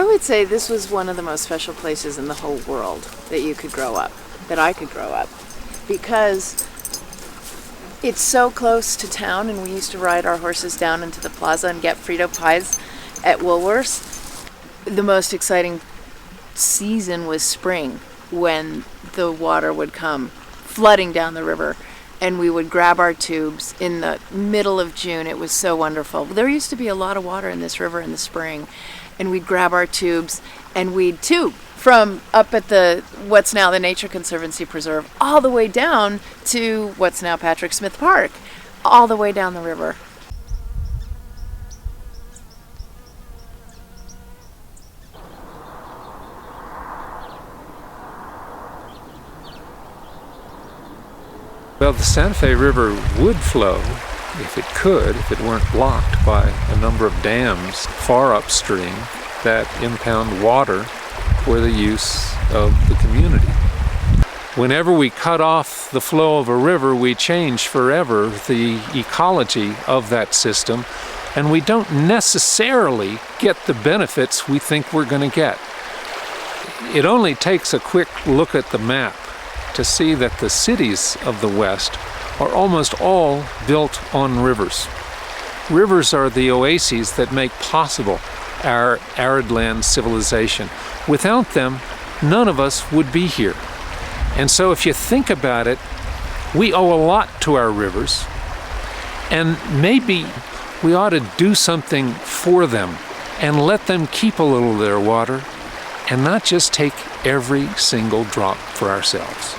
would say this was one of the most special places in the whole world that you could grow up, that I could grow up, because it's so close to town, and we used to ride our horses down into the plaza and get Frito pies at Woolworths. The most exciting season was spring, when the water would come flooding down the river, and we would grab our tubes in the middle of June. It was so wonderful. There used to be a lot of water in this river in the spring, and we'd grab our tubes and we'd tube from up at the what's now the Nature Conservancy Preserve all the way down to what's now Patrick Smith Park, all the way down the river. Well, the Santa Fe River would flow if it could, if it weren't blocked by a number of dams far upstream that impound water for the use of the community. Whenever we cut off the flow of a river, we change forever the ecology of that system, and we don't necessarily get the benefits we think we're going to get. It only takes a quick look at the map to see that the cities of the West are almost all built on rivers. Rivers are the oases that make possible our arid land civilization. Without them, none of us would be here. And so if you think about it, we owe a lot to our rivers, and maybe we ought to do something for them and let them keep a little of their water and not just take every single drop for ourselves.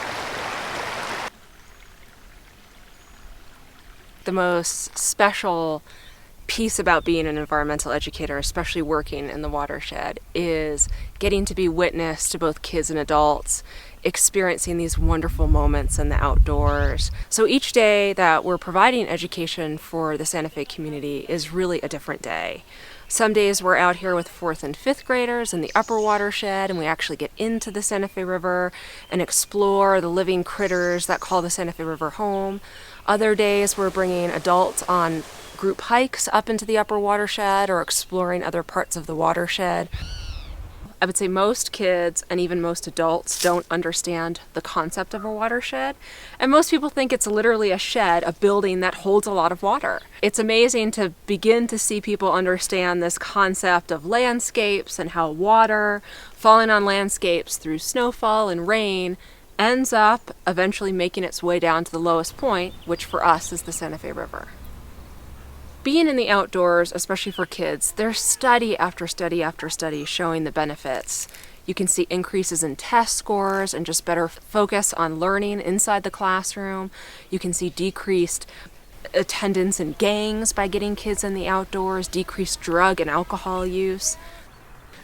The most special piece about being an environmental educator, especially working in the watershed, is getting to be witness to both kids and adults experiencing these wonderful moments in the outdoors. So each day that we're providing education for the Santa Fe community is really a different day. Some days we're out here with 4th and 5th graders in the upper watershed, and we actually get into the Santa Fe River and explore the living critters that call the Santa Fe River home. Other days we're bringing adults on group hikes up into the upper watershed or exploring other parts of the watershed. I would say most kids and even most adults don't understand the concept of a watershed. And most people think it's literally a shed, a building that holds a lot of water. It's amazing to begin to see people understand this concept of landscapes and how water falling on landscapes through snowfall and rain ends up eventually making its way down to the lowest point, which for us is the Santa Fe River. Being in the outdoors, especially for kids, there's study after study after study showing the benefits. You can see increases in test scores and just better focus on learning inside the classroom. You can see decreased attendance in gangs by getting kids in the outdoors, decreased drug and alcohol use.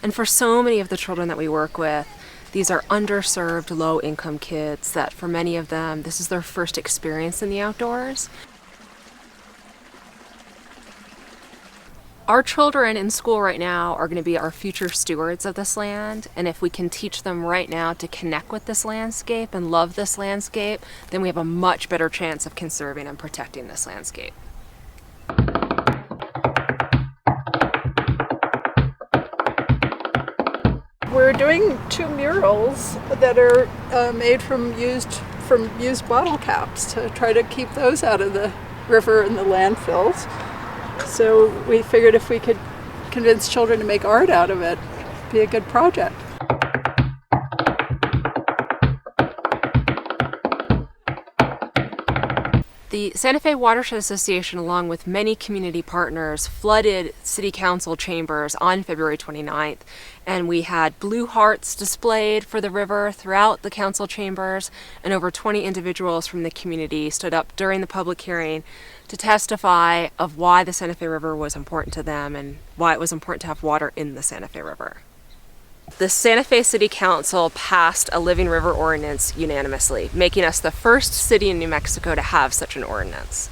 And for so many of the children that we work with, these are underserved, low-income kids that for many of them, this is their first experience in the outdoors. Our children in school right now are going to be our future stewards of this land, and if we can teach them right now to connect with this landscape and love this landscape, then we have a much better chance of conserving and protecting this landscape. We're doing 2 murals that are made from used bottle caps to try to keep those out of the river and the landfills. So we figured if we could convince children to make art out of it, it'd be a good project. The Santa Fe Watershed Association, along with many community partners, flooded City Council chambers on February 29th, and we had blue hearts displayed for the river throughout the council chambers, and over 20 individuals from the community stood up during the public hearing to testify of why the Santa Fe River was important to them and why it was important to have water in the Santa Fe River. The Santa Fe City Council passed a living river ordinance unanimously, making us the first city in New Mexico to have such an ordinance.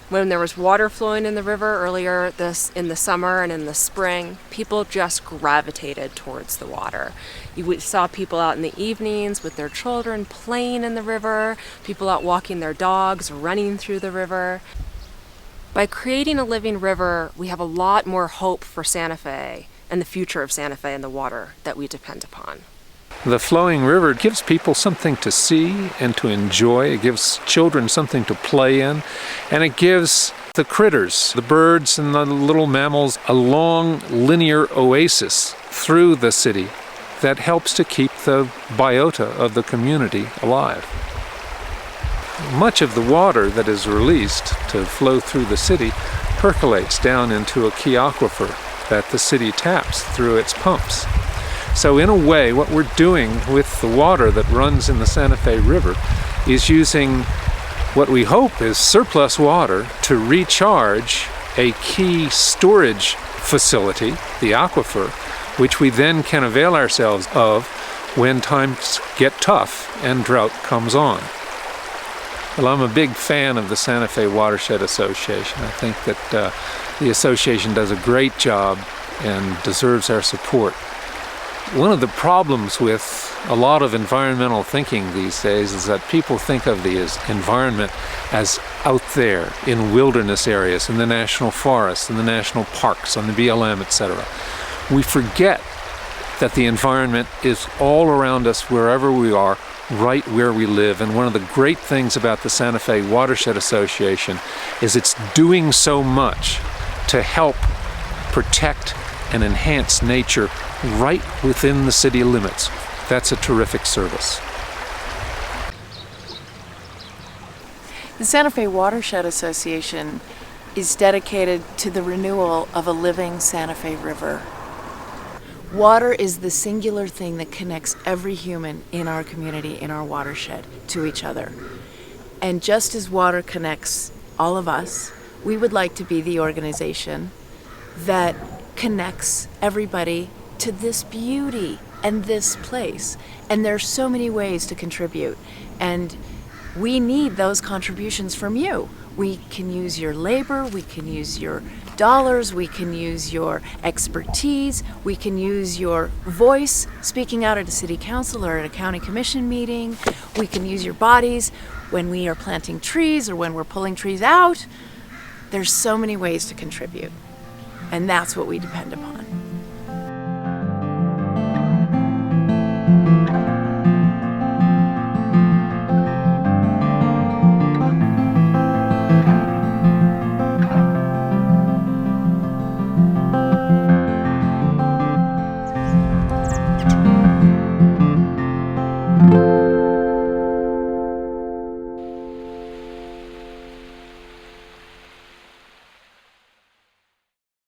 When there was water flowing in the river earlier in the summer and in the spring, people just gravitated towards the water. You saw people out in the evenings with their children playing in the river, people out walking their dogs, running through the river. By creating a living river, we have a lot more hope for Santa Fe and the future of Santa Fe and the water that we depend upon. The flowing river gives people something to see and to enjoy. It gives children something to play in, and it gives the critters, the birds and the little mammals, a long linear oasis through the city that helps to keep the biota of the community alive. Much of the water that is released to flow through the city percolates down into a key aquifer that the city taps through its pumps. So in a way, what we're doing with the water that runs in the Santa Fe River is using what we hope is surplus water to recharge a key storage facility, the aquifer, which we then can avail ourselves of when times get tough and drought comes on. Well, I'm a big fan of the Santa Fe Watershed Association. I think that the association does a great job and deserves our support. One of the problems with a lot of environmental thinking these days is that people think of the environment as out there in wilderness areas, in the national forests, in the national parks, on the BLM, etc. We forget that the environment is all around us wherever we are, right where we live. And one of the great things about the Santa Fe Watershed Association is it's doing so much to help protect and enhance nature right within the city limits. That's a terrific service. The Santa Fe Watershed Association is dedicated to the renewal of a living Santa Fe River. Water is the singular thing that connects every human in our community, in our watershed, to each other. And just as water connects all of us, we would like to be the organization that connects everybody to this beauty and this place. And there's so many ways to contribute. And we need those contributions from you. We can use your labor, we can use your dollars, we can use your expertise, we can use your voice speaking out at a city council or at a county commission meeting, we can use your bodies when we are planting trees or when we're pulling trees out. There's so many ways to contribute, and that's what we depend upon.